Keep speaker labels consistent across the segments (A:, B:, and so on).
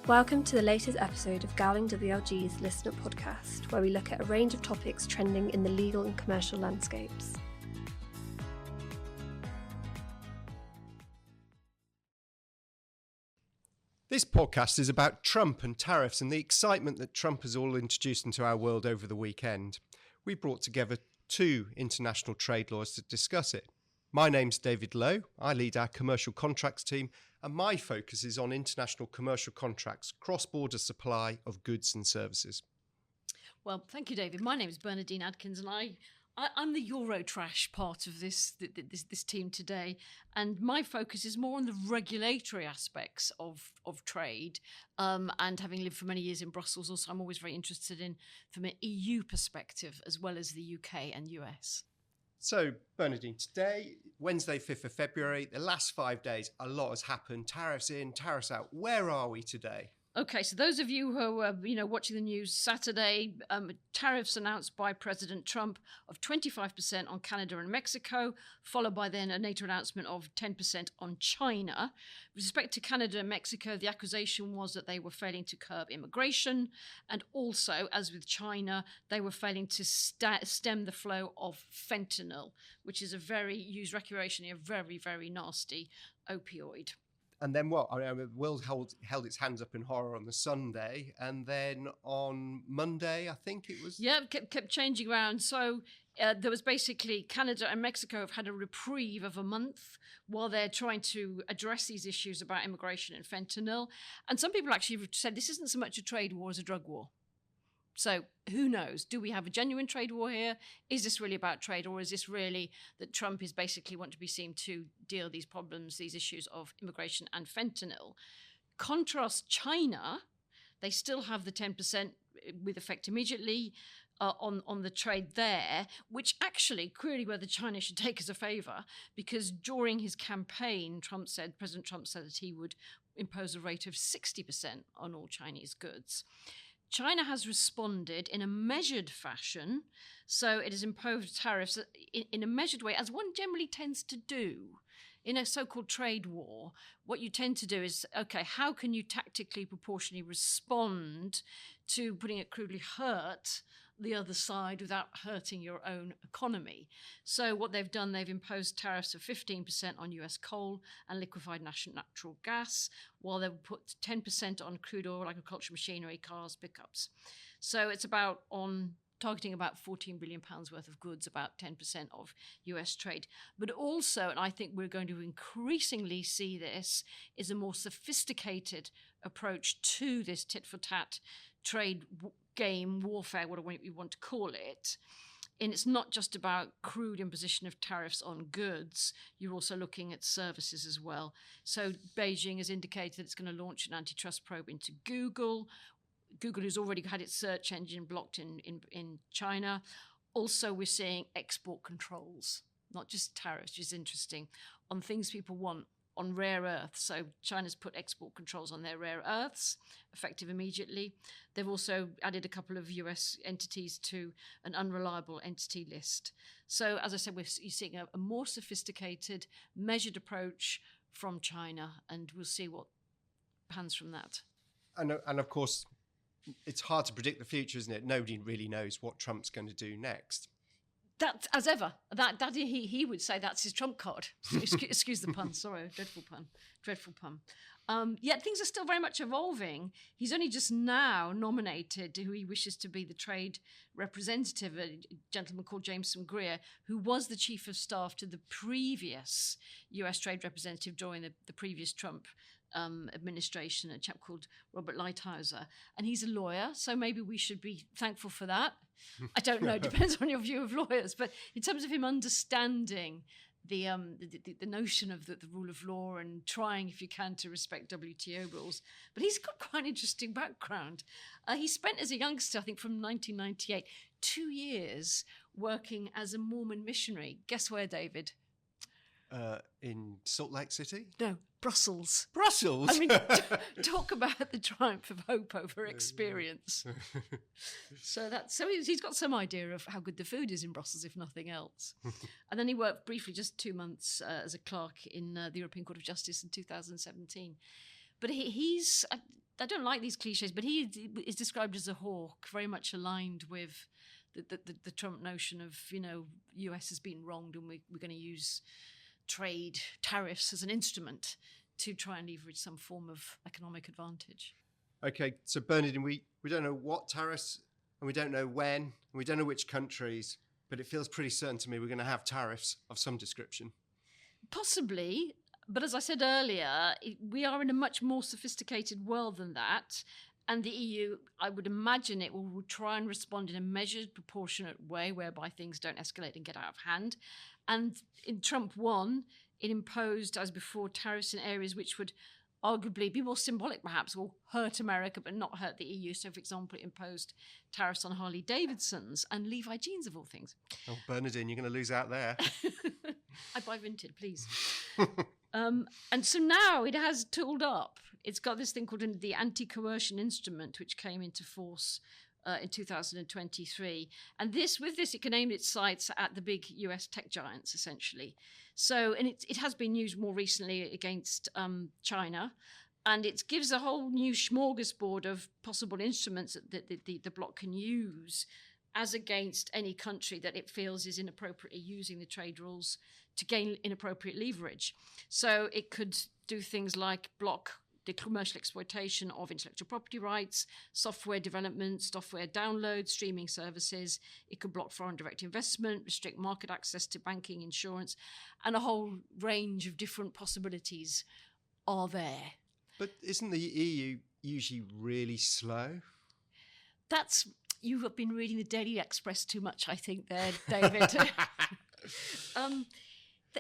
A: Welcome to the latest episode of Gowling WLG's Listener Podcast, where we look at a range of topics trending in the legal and commercial landscapes.
B: This podcast is about Trump and tariffs and the excitement that Trump has all introduced into our world over the weekend. We brought together two international trade lawyers to discuss it. My name's David Lowe. I lead our commercial contracts team, and my focus is on international commercial contracts, cross-border supply of goods and services.
C: Well, thank you, David. My name is Bernardine Adkins, and I'm the Eurotrash part of this team today. And my focus is more on the regulatory aspects of trade. And having lived for many years in Brussels, also I'm always very interested in from an EU perspective, as well as the UK and US.
B: So, Bernardine, today, Wednesday, 5th of February, the last 5 days, a lot has happened. Tariffs in, tariffs out. Where are we today?
C: Okay, so those of you who are, watching the news Saturday, tariffs announced by President Trump of 25% on Canada and Mexico, followed by then a later announcement of 10% on China. With respect to Canada and Mexico, the accusation was that they were failing to curb immigration, and also, as with China, they were failing to stem the flow of fentanyl, which is used recreationally, a very, very nasty opioid.
B: And then what? The world held its hands up in horror on the Sunday, and then on Monday, I think it was...
C: Yeah, kept changing around. So there was basically Canada and Mexico have had a reprieve of a month while they're trying to address these issues about immigration and fentanyl. And some people actually have said this isn't so much a trade war as a drug war. So who knows? Do we have a genuine trade war here? Is this really about trade, or is this really that Trump is basically want to be seen to deal these problems, these issues of immigration and fentanyl? Contrast China, they still have the 10% with effect immediately on the trade there, which actually query whether China should take as a favor, because during his campaign, President Trump said that he would impose a rate of 60% on all Chinese goods. China has responded in a measured fashion, so it has imposed tariffs in a measured way, as one generally tends to do. In a so-called trade war, what you tend to do is, okay, how can you tactically, proportionally respond to, putting it crudely, hurt the other side without hurting your own economy? So what they've done, they've imposed tariffs of 15% on US coal and liquefied natural gas, while they've put 10% on crude oil, agricultural machinery, cars, pickups. So it's targeting about £14 billion worth of goods, about 10% of US trade. But also, and I think we're going to increasingly see this, is a more sophisticated approach to this tit-for-tat trade game, warfare, whatever you want to call it. And it's not just about crude imposition of tariffs on goods. You're also looking at services as well. So Beijing has indicated it's going to launch an antitrust probe into Google, who's already had its search engine blocked in China. Also, we're seeing export controls, not just tariffs, which is interesting, on things people want, on rare earths. So China's put export controls on their rare earths, effective immediately. They've also added a couple of US entities to an unreliable entity list. So, as I said, you're seeing a more sophisticated, measured approach from China, and we'll see what pans from that.
B: And of course, it's hard to predict the future, isn't it? Nobody really knows what Trump's going to do next.
C: That, as ever, that he would say that's his trump card. Excuse the pun. Sorry, dreadful pun. Yet things are still very much evolving. He's only just now nominated who he wishes to be the trade representative, a gentleman called Jameson Greer, who was the chief of staff to the previous US trade representative during the previous Trump administration, a chap called Robert Lighthizer. And he's a lawyer, so maybe we should be thankful for that. I don't know, it depends on your view of lawyers. But in terms of him understanding the notion of the rule of law and trying, if you can, to respect WTO rules. But he's got quite an interesting background. He spent as a youngster, I think from 1998, 2 years working as a Mormon missionary. Guess where, David?
B: In Salt Lake City?
C: No, Brussels.
B: Brussels?
C: I mean, talk about the triumph of hope over experience. So he's got some idea of how good the food is in Brussels, if nothing else. And then he worked briefly, just 2 months, as a clerk in the European Court of Justice in 2017. But he's I don't like these cliches, but he is described as a hawk, very much aligned with the Trump notion of, US has been wronged and we're going to use trade tariffs as an instrument to try and leverage some form of economic advantage.
B: Okay, so Bernardine, we don't know what tariffs, and we don't know when, and we don't know which countries, but it feels pretty certain to me we're going to have tariffs of some description.
C: Possibly, but as I said earlier, we are in a much more sophisticated world than that. And the EU, I would imagine it will try and respond in a measured, proportionate way whereby things don't escalate and get out of hand. And in Trump 1, it imposed, as before, tariffs in areas which would arguably be more symbolic, perhaps, or hurt America but not hurt the EU. So, for example, it imposed tariffs on Harley Davidsons and Levi jeans, of all things.
B: Oh, Bernardine, you're going to lose out there.
C: I buy vintage, please. And so now it has tooled up. It's got this thing called the anti-coercion instrument, which came into force in 2023. And with this, it can aim its sights at the big US tech giants, essentially. So, and it has been used more recently against China. And it gives a whole new smorgasbord of possible instruments that the bloc can use as against any country that it feels is inappropriately using the trade rules to gain inappropriate leverage. So it could do things like block the commercial exploitation of intellectual property rights, software development, software download, streaming services. It could block foreign direct investment, restrict market access to banking, insurance, and a whole range of different possibilities are there.
B: But isn't the EU usually really slow?
C: You have been reading the Daily Express too much, I think, there, David.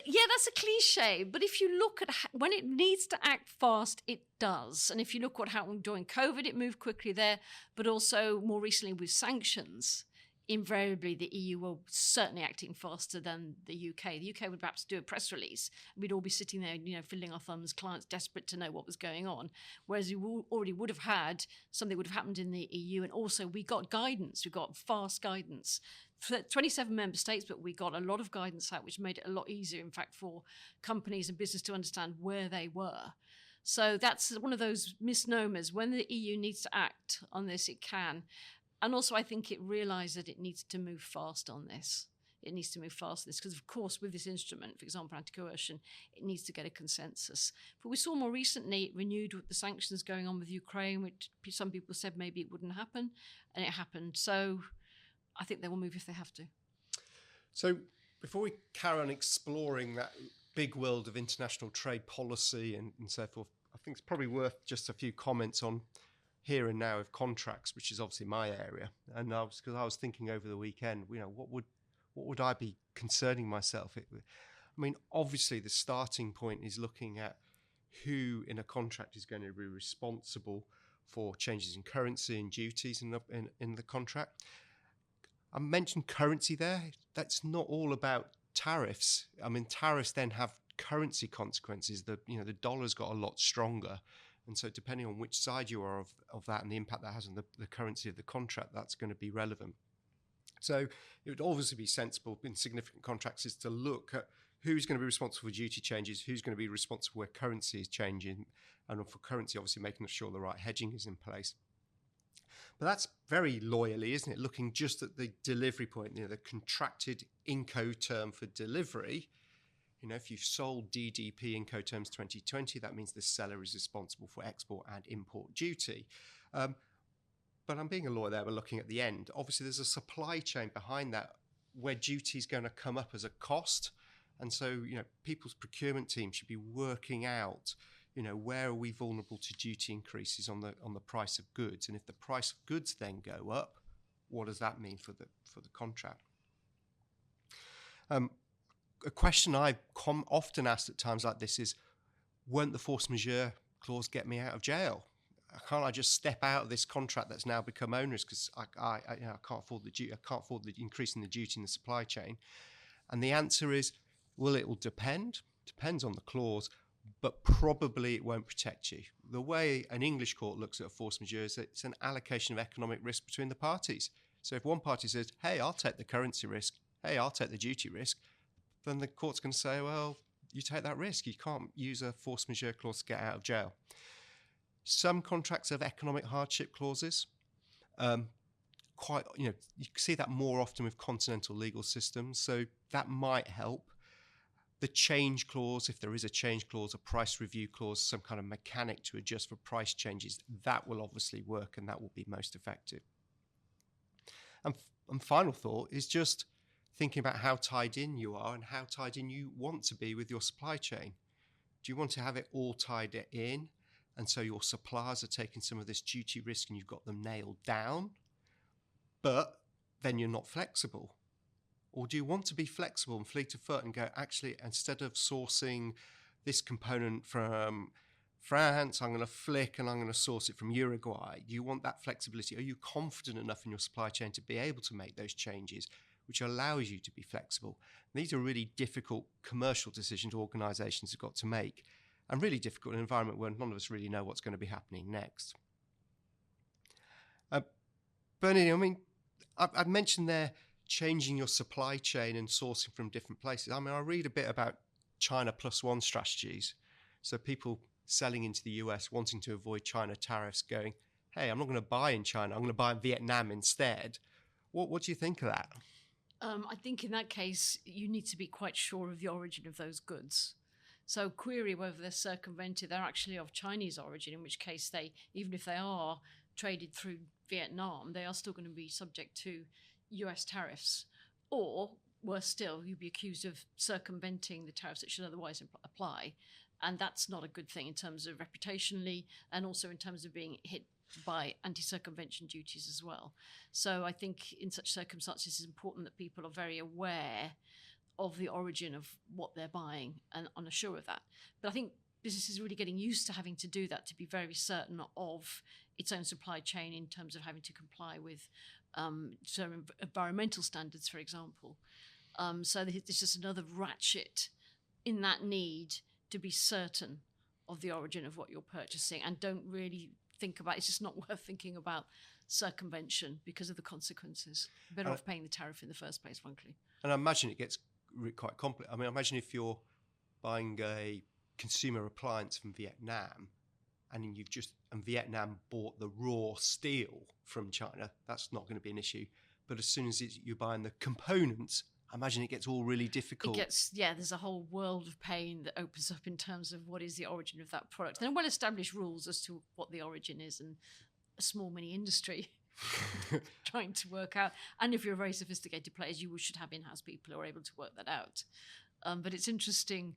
C: Yeah, that's a cliche. But if you look at when it needs to act fast, it does. And if you look what happened during COVID, it moved quickly there. But also more recently with sanctions, invariably the EU were certainly acting faster than the UK. The UK would perhaps do a press release. We'd all be sitting there, fiddling our thumbs, clients desperate to know what was going on. Whereas you already would have had something would have happened in the EU. And also we got guidance. We got fast guidance. 27 member states, but we got a lot of guidance out, which made it a lot easier, in fact, for companies and business to understand where they were. So that's one of those misnomers. When the EU needs to act on this, it can. And also, I think it realised that it needs to move fast on this. It needs to move fast on this because, of course, with this instrument, for example, anti-coercion, it needs to get a consensus. But we saw more recently, renewed with the sanctions going on with Ukraine, which some people said maybe it wouldn't happen, and it happened. So I think they will move if they have to.
B: So before we carry on exploring that big world of international trade policy and so forth, I think it's probably worth just a few comments on here and now of contracts, which is obviously my area. And because I was thinking over the weekend, what would I be concerning myself? Obviously the starting point is looking at who in a contract is going to be responsible for changes in currency and duties in the contract. I mentioned currency there. That's not all about tariffs. Tariffs then have currency consequences. The dollar's got a lot stronger. And so depending on which side you are of that and the impact that has on the currency of the contract, that's going to be relevant. So it would obviously be sensible in significant contracts is to look at who's going to be responsible for duty changes, who's going to be responsible where currency is changing, and for currency, obviously making sure the right hedging is in place. But that's very loyally, isn't it? Looking just at the delivery point, the contracted Incoterm for delivery. If you've sold DDP Incoterms 2020, that means the seller is responsible for export and import duty. But I'm being a lawyer there, we're looking at the end. Obviously, there's a supply chain behind that where duty is going to come up as a cost. And so, people's procurement team should be working out where are we vulnerable to duty increases on the price of goods? And if the price of goods then go up, what does that mean for the contract? A question I often asked at times like this is, won't the force majeure clause get me out of jail? Can't I just step out of this contract that's now become onerous because I can't afford the duty, I can't afford the increase in the duty in the supply chain? And the answer is, well, it will depend. Depends on the clause. But probably it won't protect you. The way an English court looks at a force majeure is that it's an allocation of economic risk between the parties. So if one party says, hey, I'll take the currency risk, hey, I'll take the duty risk, then the court's going to say, well, you take that risk. You can't use a force majeure clause to get out of jail. Some contracts have economic hardship clauses. You see that more often with continental legal systems, so that might help. The change clause, if there is a change clause, a price review clause, some kind of mechanic to adjust for price changes, that will obviously work and that will be most effective. And final thought is just thinking about how tied in you are and how tied in you want to be with your supply chain. Do you want to have it all tied in, and so your suppliers are taking some of this duty risk and you've got them nailed down, but then you're not flexible? Or do you want to be flexible and fleet of foot and go, actually, instead of sourcing this component from France, I'm going to flick and I'm going to source it from Uruguay? Do you want that flexibility? Are you confident enough in your supply chain to be able to make those changes, which allows you to be flexible? And these are really difficult commercial decisions organisations have got to make, and really difficult in an environment where none of us really know what's going to be happening next. Bernardine, I mean, I've mentioned there changing your supply chain and sourcing from different places. I mean, I read a bit about China plus one strategies. So people selling into the US wanting to avoid China tariffs going, hey, I'm not going to buy in China, I'm going to buy in Vietnam instead. What do you think of that?
C: I think in that case, you need to be quite sure of the origin of those goods. So query whether they're circumvented, they're actually of Chinese origin, in which case they, even if they are traded through Vietnam, they are still going to be subject to US tariffs. Or, worse still, you'd be accused of circumventing the tariffs that should otherwise apply. And that's not a good thing in terms of reputationally, and also in terms of being hit by anti-circumvention duties as well. So I think in such circumstances, it's important that people are very aware of the origin of what they're buying and are sure of that. But I think business is really getting used to having to do that, to be very certain of its own supply chain in terms of having to comply with certain environmental standards, for example. So there's just another ratchet in that need to be certain of the origin of what you're purchasing, and don't really think about, it's just not worth thinking about circumvention because of the consequences. Better off paying the tariff in the first place, frankly. And
B: I imagine it gets quite complex. I mean, imagine if you're buying a consumer appliance from Vietnam and Vietnam bought the raw steel from China, that's not going to be an issue. But as soon as you're buying the components, I imagine it gets all really difficult.
C: There's a whole world of pain that opens up in terms of what is the origin of that product. There are well-established rules as to what the origin is, and a small mini industry trying to work out. And if you're a very sophisticated player, you should have in-house people who are able to work that out. But it's interesting.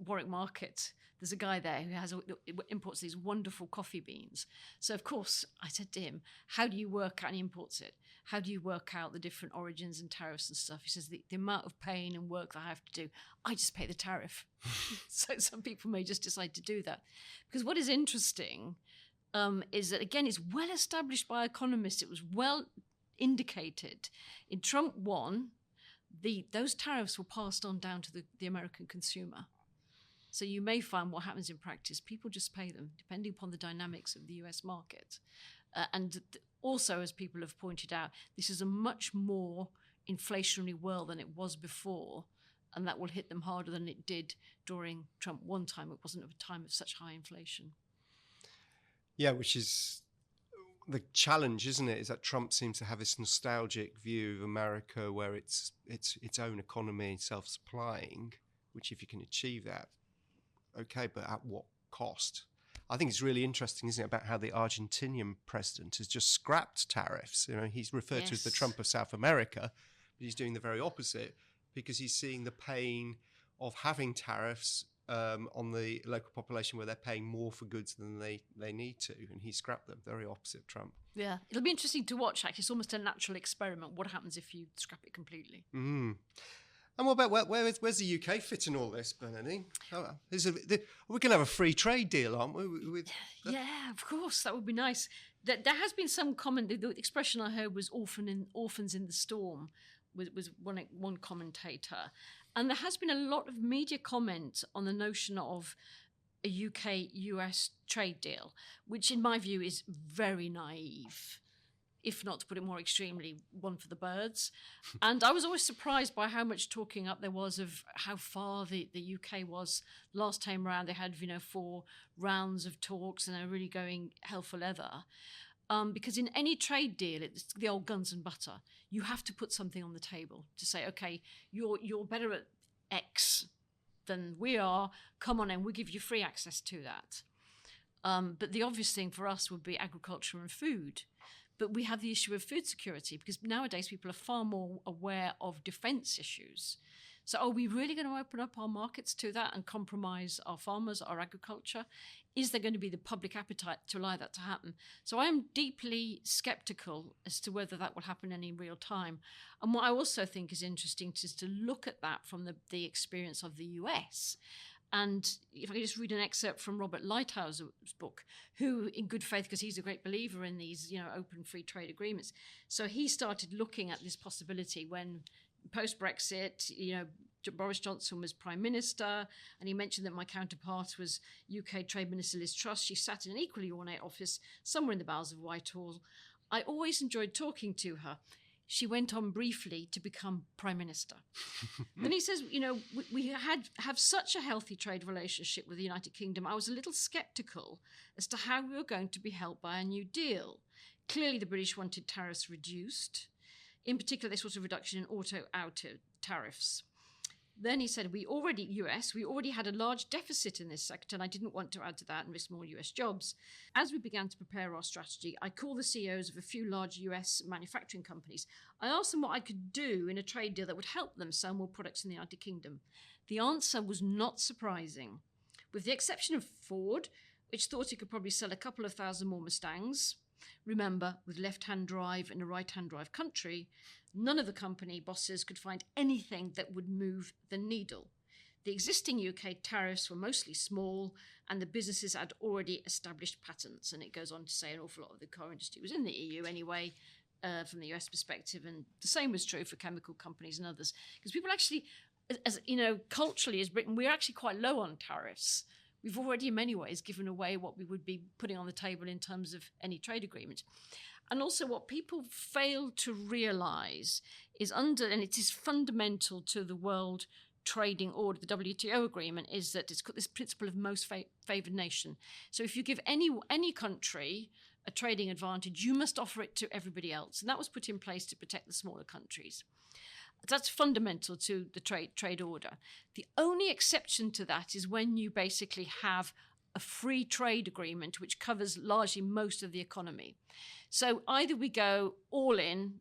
C: Warwick Market, there's a guy there who imports these wonderful coffee beans. So of course I said to him, how do you work out, and he imports it, how do you work out the different origins and tariffs and stuff? He says, the amount of pain and work that I have to do, I just pay the tariff. So some people may just decide to do that. Because what is interesting is that, again, it's well established by economists. It was well indicated. In Trump 1, those tariffs were passed on down to the American consumer. So you may find what happens in practice, people just pay them, depending upon the dynamics of the US market. Also, as people have pointed out, this is a much more inflationary world than it was before, and that will hit them harder than it did during Trump 1 time. It wasn't a time of such high inflation.
B: Yeah, which is the challenge, isn't it? Is that Trump seems to have this nostalgic view of America where it's its own economy, self-supplying, which if you can achieve that, okay, but at what cost? I think it's really interesting, isn't it, about how the Argentinian president has just scrapped tariffs. You know, he's referred to as the Trump of South America, but he's doing the very opposite because he's seeing the pain of having tariffs on the local population where they're paying more for goods than they need to, and he scrapped them. Very opposite of Trump. Yeah,
C: it'll be interesting to watch, actually. It's almost a natural experiment. What happens if you scrap it completely?
B: Mm. And what about where's the UK fit in all this, Bernardine? We're going to have a free trade deal, aren't we?
C: Yeah, of course. That would be nice. There has been some comment. The expression I heard was orphans in the storm, was one commentator. And there has been a lot of media comment on the notion of a UK-US trade deal, which in my view is very naive. if not, to put it more extremely, one for the birds. And I was always surprised by how much talking up there was of how far the UK was. Last time round, they had 4 rounds of talks, and they're really going hell for leather. Because in any trade deal, it's the old guns and butter. You have to put something on the table to say, okay, you're better at X than we are. Come on in, we'll give you free access to that. But the obvious thing for us would be agriculture and food. But we have the issue of food security, because nowadays people are far more aware of defence issues. So are we really going to open up our markets to that and compromise our farmers, our agriculture? Is there going to be the public appetite to allow that to happen? So I am deeply sceptical as to whether that will happen in any real time. And what I also think is interesting is to look at that from the experience of the US. And if I could just read an excerpt from Robert Lighthouse's book, who, in good faith, because he's a great believer in these, open free trade agreements. So he started looking at this possibility when post-Brexit, Boris Johnson was Prime Minister, and he mentioned that my counterpart was UK Trade Minister Liz Truss. She sat in an equally ornate office somewhere in the bowels of Whitehall. I always enjoyed talking to her. She went on briefly to become Prime Minister. Then he says, we have such a healthy trade relationship with the United Kingdom. I was a little sceptical as to how we were going to be helped by a new deal. Clearly, the British wanted tariffs reduced. In particular, this was a reduction in auto tariffs. Then he said, we already had a large deficit in this sector, and I didn't want to add to that and risk more US jobs. As we began to prepare our strategy, I called the CEOs of a few large US manufacturing companies. I asked them what I could do in a trade deal that would help them sell more products in the United Kingdom. The answer was not surprising. With the exception of Ford, which thought it could probably sell a couple of thousand more Mustangs. Remember, with left-hand drive in a right-hand drive country, none of the company bosses could find anything that would move the needle. The existing UK tariffs were mostly small, and the businesses had already established patents. And it goes on to say an awful lot of the car industry was in the EU anyway, from the US perspective. And the same was true for chemical companies and others. Because people actually, as culturally as Britain, we're actually quite low on tariffs. We've already, in many ways, given away what we would be putting on the table in terms of any trade agreement. And also what people fail to realise is and it is fundamental to the World Trading Order, the WTO agreement, is that it's got this principle of most favoured nation. So if you give any country a trading advantage, you must offer it to everybody else. And that was put in place to protect the smaller countries. That's fundamental to the trade order. The only exception to that is when you basically have a free trade agreement which covers largely most of the economy. So either we go all in,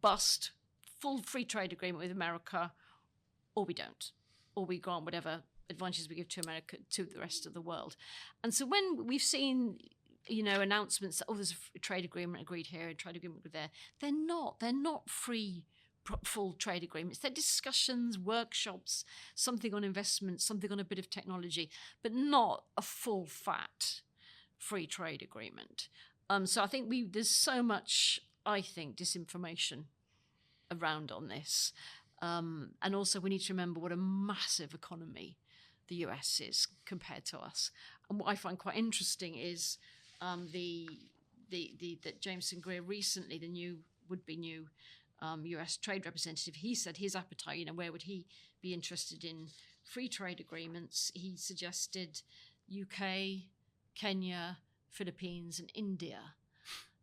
C: bust, full free trade agreement with America, or we don't. Or we grant whatever advantages we give to America to the rest of the world. And so when we've seen announcements that, there's a trade agreement agreed here, a trade agreement agreed there, they're not free full trade agreements. They're discussions, workshops, something on investment, something on a bit of technology, but not a full fat free trade agreement. So I think there's so much, disinformation around on this. And also we need to remember what a massive economy the US is compared to us. And what I find quite interesting is that Jameson Greer recently, the would-be new US trade representative, he said his appetite, where would he be interested in free trade agreements? He suggested UK, Kenya, Philippines, and India.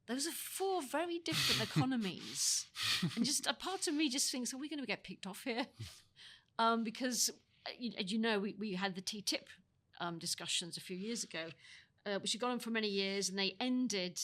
C: Those are 4 very different economies. And just a part of me just thinks, are we going to get picked off here? Because, as you know, we had the TTIP discussions a few years ago, which had gone on for many years, and they ended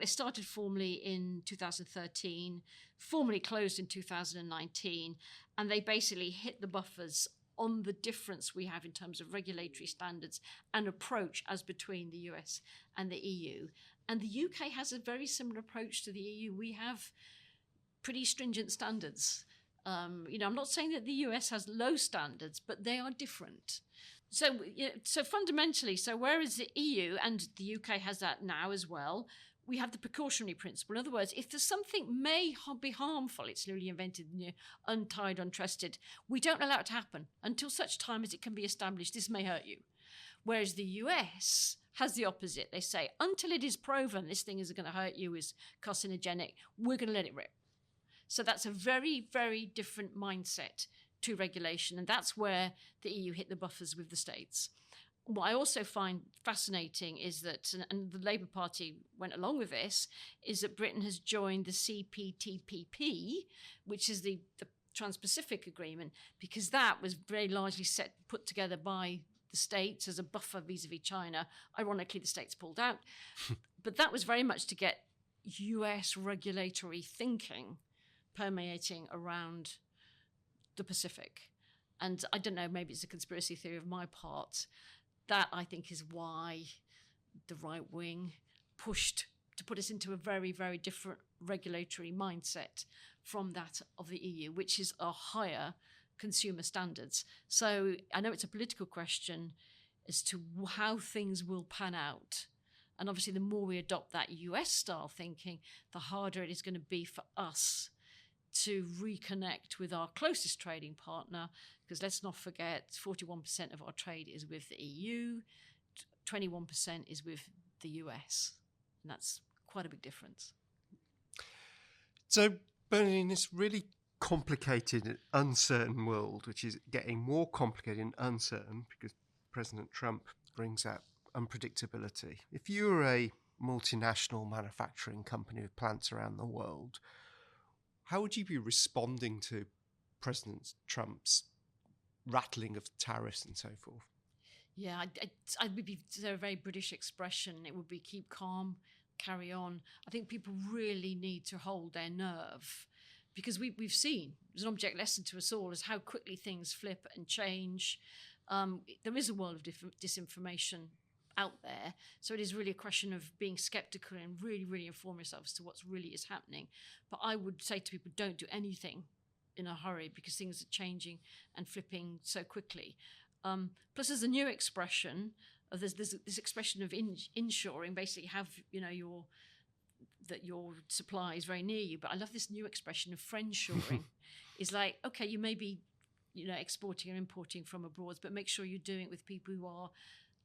C: they started formally in 2013, formally closed in 2019, and they basically hit the buffers on the difference we have in terms of regulatory standards and approach as between the US and the EU. And the UK has a very similar approach to the EU. We have pretty stringent standards. I'm not saying that the US has low standards, but they are different. So fundamentally, whereas the EU and the UK has that now as well, we have the precautionary principle. In other words, if there's something may be harmful, it's newly invented, untied, untrusted, we don't allow it to happen until such time as it can be established this may hurt you. Whereas the US has the opposite. They say, until it is proven this thing is going to hurt you, is carcinogenic, we're going to let it rip. So that's a very, very different mindset to regulation. And that's where the EU hit the buffers with the States. What I also find fascinating is that, and the Labour Party went along with this, is that Britain has joined the CPTPP, which is the Trans-Pacific Agreement, because that was very largely put together by the States as a buffer vis-a-vis China. Ironically, the States pulled out. But that was very much to get US regulatory thinking permeating around the Pacific. And I don't know, maybe it's a conspiracy theory of my part. That, I think, is why the right wing pushed to put us into a very, very different regulatory mindset from that of the EU, which is a higher consumer standards. So I know it's a political question as to how things will pan out. And obviously, the more we adopt that US-style thinking, the harder it is going to be for us to reconnect with our closest trading partner, because let's not forget 41% of our trade is with the EU, 21% is with the US, and that's quite a big difference.
B: So, Bernardine, this really complicated and uncertain world, which is getting more complicated and uncertain because President Trump brings out unpredictability. If you were a multinational manufacturing company with plants around the world, how would you be responding to President Trump's rattling of tariffs and so forth?
C: Yeah, I would be a very British expression. It would be keep calm, carry on. I think people really need to hold their nerve, because we've seen, there's an object lesson to us all, is how quickly things flip and change. There is a world of disinformation out there. So it is really a question of being skeptical and really, really inform yourself as to what's really is happening. But I would say to people, don't do anything in a hurry, because things are changing and flipping so quickly. Plus, there's a new expression. There's this expression of inshoring, basically have your supply is very near you. But I love this new expression of friendshoring. It's like, okay, you may be exporting and importing from abroad, but make sure you're doing it with people who are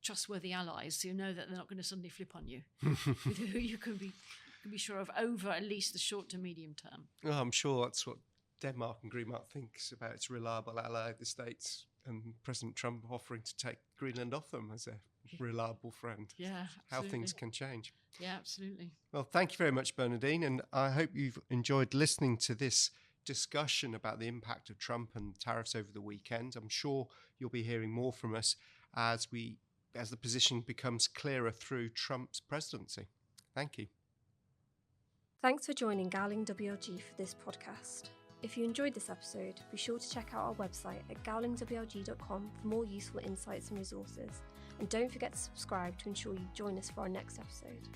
C: trustworthy allies, so you know that they're not going to suddenly flip on you, with who you can be sure of over at least the short to medium term.
B: Well, I'm sure that's what Denmark and Greenmark thinks about its reliable ally, the States, and President Trump offering to take Greenland off them as a reliable friend.
C: Yeah, absolutely.
B: How things can change.
C: Yeah, absolutely.
B: Well, thank you very much, Bernardine, and I hope you've enjoyed listening to this discussion about the impact of Trump and tariffs over the weekend. I'm sure you'll be hearing more from us as the position becomes clearer through Trump's presidency. Thank you.
A: Thanks for joining Gowling WLG for this podcast. If you enjoyed this episode, be sure to check out our website at gowlingwlg.com for more useful insights and resources. And don't forget to subscribe to ensure you join us for our next episode.